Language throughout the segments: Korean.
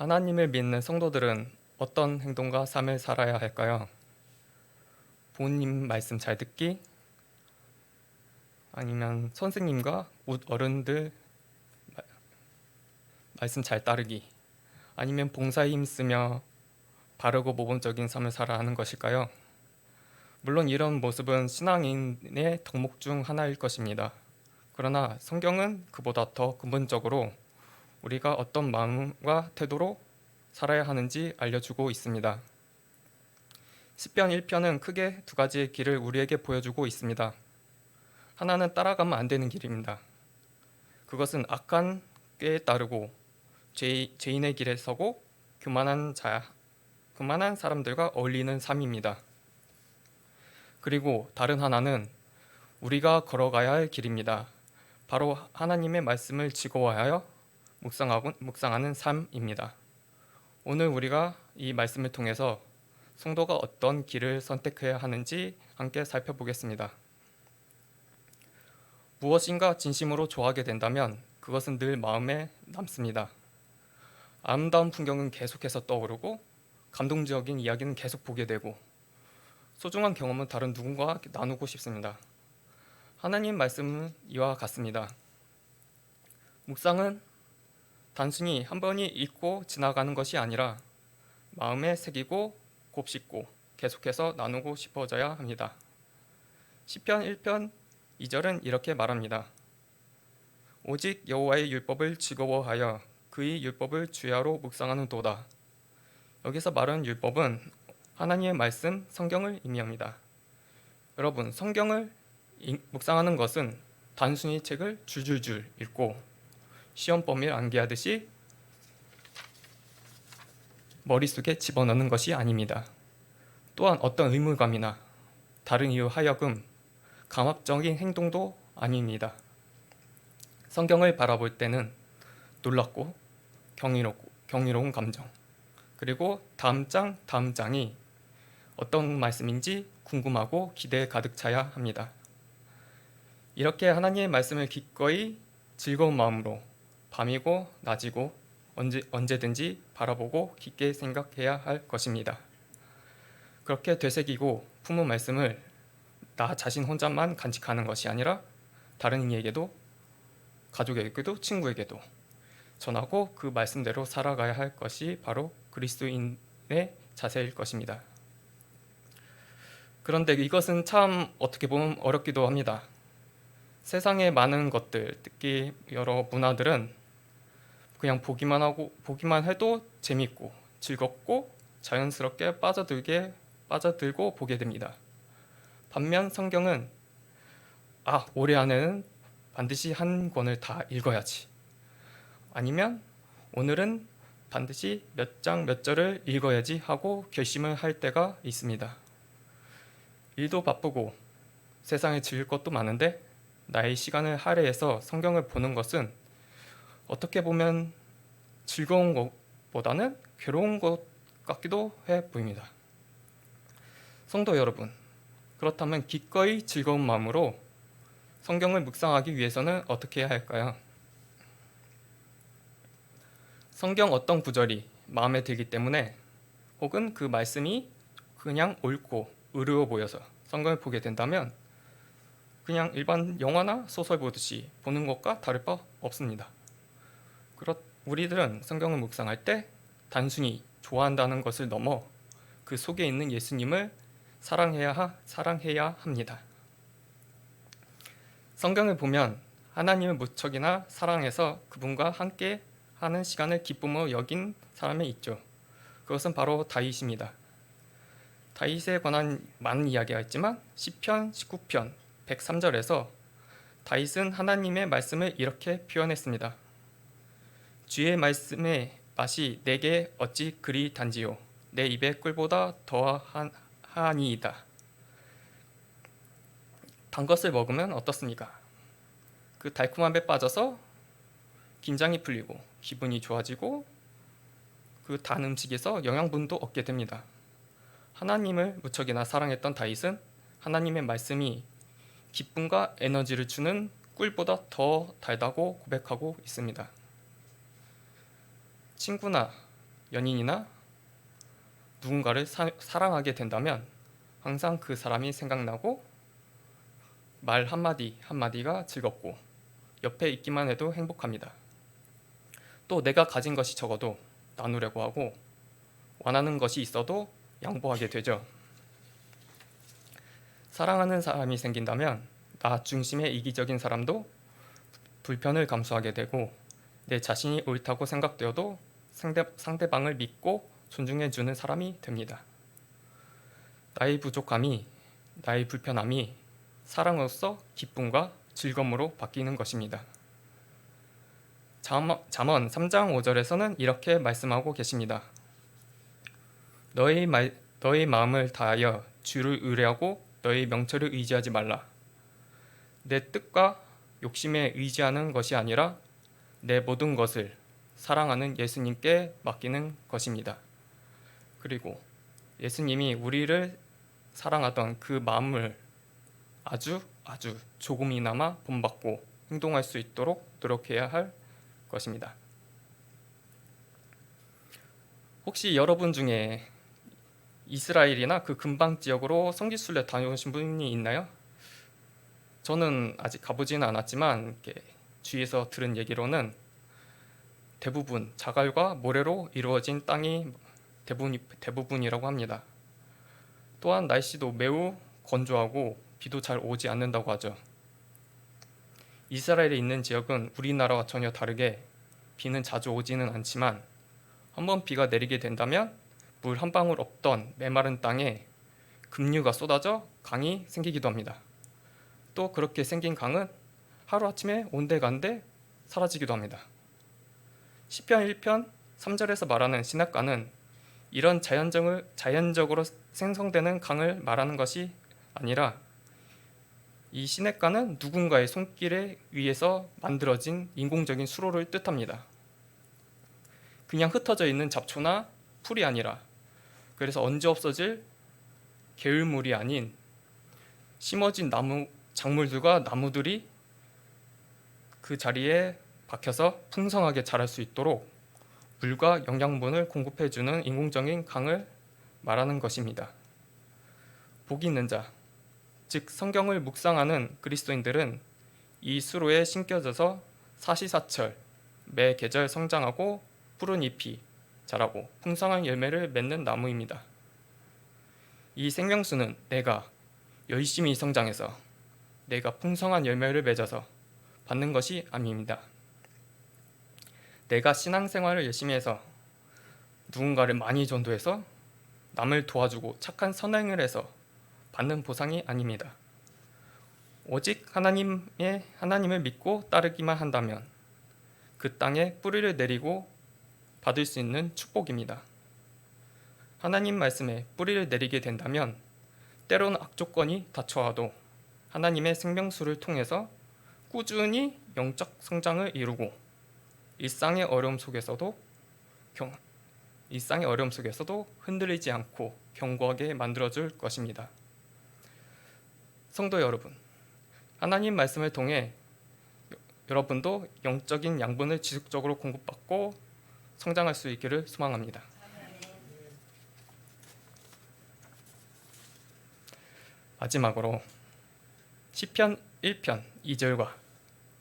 하나님을 믿는 성도들은 어떤 행동과 삶을 살아야 할까요? 부모님 말씀 잘 듣기, 아니면 선생님과 어른들 말씀 잘 따르기, 아니면 봉사에 힘쓰며 바르고 모범적인 삶을 살아야 하는 것일까요? 물론 이런 모습은 신앙인의 덕목 중 하나일 것입니다. 그러나 성경은 그보다 더 근본적으로 우리가 어떤 마음과 태도로 살아야 하는지 알려주고 있습니다. 시편 1편은 크게 두 가지의 길을 우리에게 보여주고 있습니다. 하나는 따라가면 안 되는 길입니다. 그것은 악한 꾀에 따르고 죄인의 길에 서고 교만한 사람들과 어울리는 삶입니다. 그리고 다른 하나는 우리가 걸어가야 할 길입니다. 바로 하나님의 말씀을 즐거워하여 묵상하는 삶입니다. 오늘 우리가 이 말씀을 통해서 성도가 어떤 길을 선택해야 하는지 함께 살펴보겠습니다. 무엇인가 진심으로 좋아하게 된다면 그것은 늘 마음에 남습니다. 아름다운 풍경은 계속해서 떠오르고 감동적인 이야기는 계속 보게 되고 소중한 경험은 다른 누군가와 나누고 싶습니다. 하나님 말씀은 이와 같습니다. 묵상은 단순히 한 번이 읽고 지나가는 것이 아니라 마음에 새기고 곱씹고 계속해서 나누고 싶어져야 합니다. 시편 1편 2절은 이렇게 말합니다. 오직 여호와의 율법을 즐거워하여 그의 율법을 주야로 묵상하는 도다. 여기서 말하는 율법은 하나님의 말씀, 성경을 의미합니다. 여러분, 성경을 묵상하는 것은 단순히 책을 줄줄줄 읽고 시험 범위를 암기하듯이 머릿속에 집어넣는 것이 아닙니다. 또한 어떤 의무감이나 다른 이유 하여금 강압적인 행동도 아닙니다. 성경을 바라볼 때는 놀랍고 경이로운 감정, 그리고 다음 장이 어떤 말씀인지 궁금하고 기대에 가득 차야 합니다. 이렇게 하나님의 말씀을 기꺼이 즐거운 마음으로 밤이고 낮이고 언제든지 바라보고 깊게 생각해야 할 것입니다. 그렇게 되새기고 품은 말씀을 나 자신 혼자만 간직하는 것이 아니라 다른 이에게도, 가족에게도, 친구에게도 전하고 그 말씀대로 살아가야 할 것이 바로 그리스도인의 자세일 것입니다. 그런데 이것은 참 어떻게 보면 어렵기도 합니다. 세상의 많은 것들, 특히 여러 문화들은 그냥 보기만 해도 재밌고 즐겁고 자연스럽게 빠져들고 보게 됩니다. 반면 성경은 올해 안에는 반드시 한 권을 다 읽어야지. 아니면 오늘은 반드시 몇 장 몇 절을 읽어야지 하고 결심을 할 때가 있습니다. 일도 바쁘고 세상에 즐길 것도 많은데 나의 시간을 할애해서 성경을 보는 것은 어떻게 보면 즐거운 것보다는 괴로운 것 같기도 해 보입니다. 성도 여러분, 그렇다면 기꺼이 즐거운 마음으로 성경을 묵상하기 위해서는 어떻게 해야 할까요? 성경 어떤 구절이 마음에 들기 때문에 혹은 그 말씀이 그냥 옳고 의로워 보여서 성경을 보게 된다면 그냥 일반 영화나 소설 보듯이 보는 것과 다를 바 없습니다. 우리들은 성경을 묵상할 때 단순히 좋아한다는 것을 넘어 그 속에 있는 예수님을 사랑해야 합니다. 성경을 보면 하나님을 무척이나 사랑해서 그분과 함께 하는 시간을 기쁨으로 여긴 사람이 있죠. 그것은 바로 다윗입니다. 다윗에 관한 많은 이야기가 있지만 시편 19편 103절에서 다윗은 하나님의 말씀을 이렇게 표현했습니다. 주의 말씀의 맛이 내게 어찌 그리 단지요 내 입의 꿀보다 더하니이다. 단 것을 먹으면 어떻습니까? 그 달콤함에 빠져서 긴장이 풀리고 기분이 좋아지고 그 단 음식에서 영양분도 얻게 됩니다. 하나님을 무척이나 사랑했던 다윗은 하나님의 말씀이 기쁨과 에너지를 주는 꿀보다 더 달다고 고백하고 있습니다. 친구나 연인이나 누군가를 사랑하게 된다면 항상 그 사람이 생각나고 말 한마디 한마디가 즐겁고 옆에 있기만 해도 행복합니다. 또 내가 가진 것이 적어도 나누려고 하고 원하는 것이 있어도 양보하게 되죠. 사랑하는 사람이 생긴다면 나 중심의 이기적인 사람도 불편을 감수하게 되고 내 자신이 옳다고 생각되어도 상대방을 믿고 존중해주는 사람이 됩니다. 나의 부족함이, 나의 불편함이 사랑으로서 기쁨과 즐거움으로 바뀌는 것입니다. 잠언 3장 5절에서는 이렇게 말씀하고 계십니다. 너의 마음을 다하여 주를 의뢰하고 너의 명철을 의지하지 말라. 내 뜻과 욕심에 의지하는 것이 아니라 내 모든 것을 사랑하는 예수님께 맡기는 것입니다. 그리고 예수님이 우리를 사랑하던 그 마음을 아주 조금이나마 본받고 행동할 수 있도록 노력해야 할 것입니다. 혹시 여러분 중에 이스라엘이나 그 근방 지역으로 성지순례 다녀오신 분이 있나요? 저는 아직 가보지는 않았지만 주위에서 들은 얘기로는 대부분 자갈과 모래로 이루어진 땅이 대부분이라고 합니다. 또한 날씨도 매우 건조하고 비도 잘 오지 않는다고 하죠. 이스라엘에 있는 지역은 우리나라와 전혀 다르게 비는 자주 오지는 않지만 한번 비가 내리게 된다면 물 한 방울 없던 메마른 땅에 급류가 쏟아져 강이 생기기도 합니다. 또 그렇게 생긴 강은 하루아침에 온데간데 사라지기도 합니다. 시편 1편 3절에서 말하는 시냇가는 이런 자연적으로 생성되는 강을 말하는 것이 아니라 이 시냇가는 누군가의 손길에 의해서 만들어진 인공적인 수로를 뜻합니다. 그냥 흩어져 있는 잡초나 풀이 아니라 그래서 언제 없어질 게을물이 아닌 심어진 작물들과 나무들이 그 자리에 박혀서 풍성하게 자랄 수 있도록 물과 영양분을 공급해주는 인공적인 강을 말하는 것입니다. 복 있는 자, 즉 성경을 묵상하는 그리스도인들은 이 수로에 심겨져서 사시사철 매 계절 성장하고 푸른 잎이 자라고 풍성한 열매를 맺는 나무입니다. 이 생명수는 내가 열심히 성장해서 내가 풍성한 열매를 맺어서 받는 것이 아닙니다. 내가 신앙생활을 열심히 해서 누군가를 많이 전도해서 남을 도와주고 착한 선행을 해서 받는 보상이 아닙니다. 오직 하나님을 믿고 따르기만 한다면 그 땅에 뿌리를 내리고 받을 수 있는 축복입니다. 하나님 말씀에 뿌리를 내리게 된다면 때로는 악조건이 닥쳐와도 하나님의 생명수를 통해서 꾸준히 영적 성장을 이루고 일상의 어려움 속에서도 흔들리지 않고 견고하게 만들어줄 것입니다. 성도 여러분, 하나님 말씀을 통해 여러분도 영적인 양분을 지속적으로 공급받고 성장할 수 있기를 소망합니다. 마지막으로 시편 1편 2절과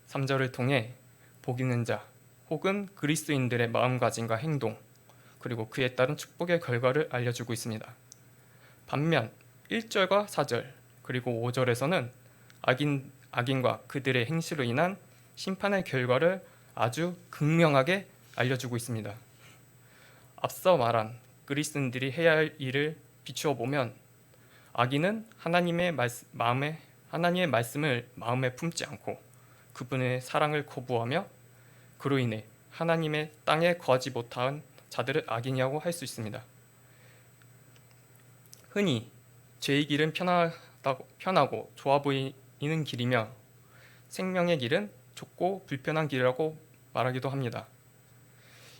3절을 통해 복 있는 자 혹은 그리스도인들의 마음가짐과 행동 그리고 그에 따른 축복의 결과를 알려주고 있습니다. 반면 1절과 4절 그리고 5절에서는 악인과 그들의 행실로 인한 심판의 결과를 아주 극명하게 알려주고 있습니다. 앞서 말한 그리스도인들이 해야 할 일을 비추어 보면 악인은 하나님의 말씀을 마음에 품지 않고 그분의 사랑을 거부하며 그로 인해 하나님의 땅에 거하지 못한 자들을 악인이라고 할 수 있습니다. 흔히 죄의 길은 편하고 좋아 보이는 길이며 생명의 길은 좁고 불편한 길이라고 말하기도 합니다.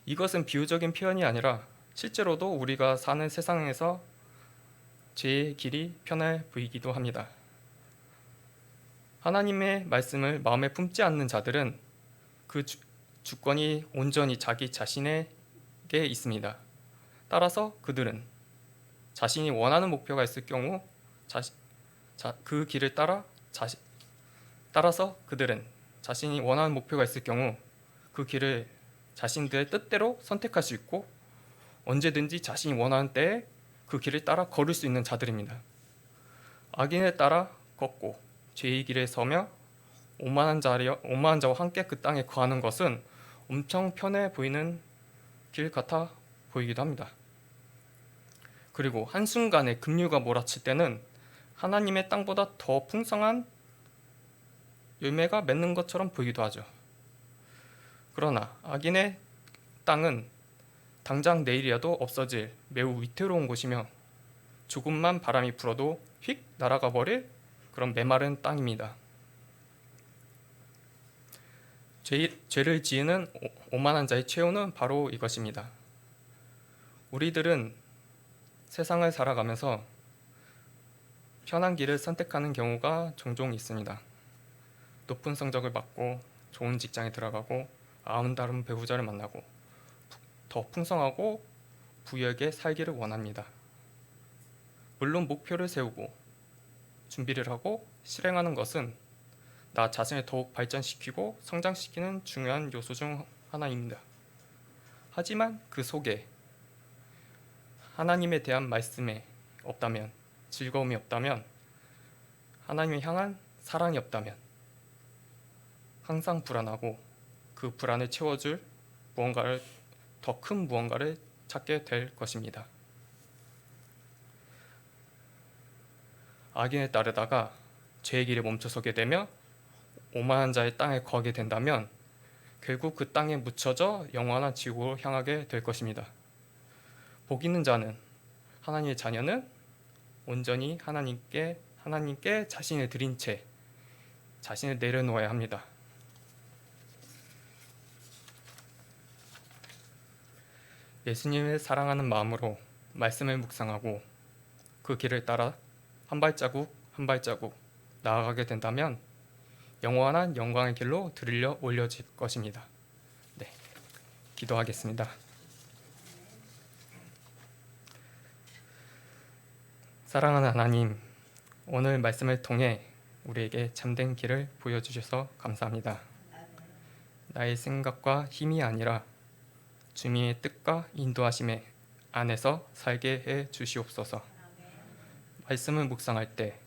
이것은 비유적인 표현이 아니라 실제로도 우리가 사는 세상에서 죄의 길이 편해 보이기도 합니다. 하나님의 말씀을 마음에 품지 않는 자들은 그 주권이 온전히 자기 자신에게 있습니다. 따라서 그들은 자신이 원하는 목표가 있을 경우 그 길을 따라서 그들은 자신이 원하는 목표가 있을 경우 그 길을 자신들의 뜻대로 선택할 수 있고 언제든지 자신이 원하는 때에 그 길을 따라 걸을 수 있는 자들입니다. 악인을 따라 걷고 죄의 길에 서며 오만한 자와 함께 그 땅에 거하는 것은 엄청 편해 보이는 길 같아 보이기도 합니다. 그리고 한순간에 급류가 몰아칠 때는 하나님의 땅보다 더 풍성한 열매가 맺는 것처럼 보이기도 하죠. 그러나 악인의 땅은 당장 내일이라도 없어질 매우 위태로운 곳이며 조금만 바람이 불어도 휙 날아가 버릴 그런 메마른 땅입니다. 죄를 지으는 오만한 자의 최후는 바로 이것입니다. 우리들은 세상을 살아가면서 편한 길을 선택하는 경우가 종종 있습니다. 높은 성적을 받고 좋은 직장에 들어가고 아름다운 배우자를 만나고 더 풍성하고 부유하게 살기를 원합니다. 물론 목표를 세우고 준비를 하고 실행하는 것은 나 자신을 더욱 발전시키고 성장시키는 중요한 요소 중 하나입니다. 하지만 그 속에 하나님에 대한 말씀이 없다면, 즐거움이 없다면, 하나님을 향한 사랑이 없다면 항상 불안하고 그 불안을 채워줄 더 큰 무언가를 찾게 될 것입니다. 악인을 따르다가 죄의 길에 멈춰서게 되며 오만한 자의 땅에 거하게 된다면 결국 그 땅에 묻혀져 영원한 지옥으로 향하게 될 것입니다. 복 있는 자는, 하나님의 자녀는 온전히 하나님께 자신을 드린 채 자신을 내려놓아야 합니다. 예수님을 사랑하는 마음으로 말씀을 묵상하고 그 길을 따라 한 발자국 한 발자국 나아가게 된다면 영원한 영광의 길로 들려 올려질 것입니다. 네, 기도하겠습니다. 사랑하는 하나님, 오늘 말씀을 통해 우리에게 참된 길을 보여주셔서 감사합니다. 나의 생각과 힘이 아니라 주님의 뜻과 인도하심에 안에서 살게 해 주시옵소서. 말씀을 묵상할 때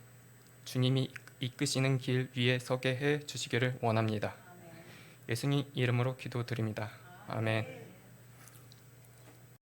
주님이 이끄시는 길 위에 서게 해 주시기를 원합니다. 예수님 이름으로 기도드립니다. 아멘.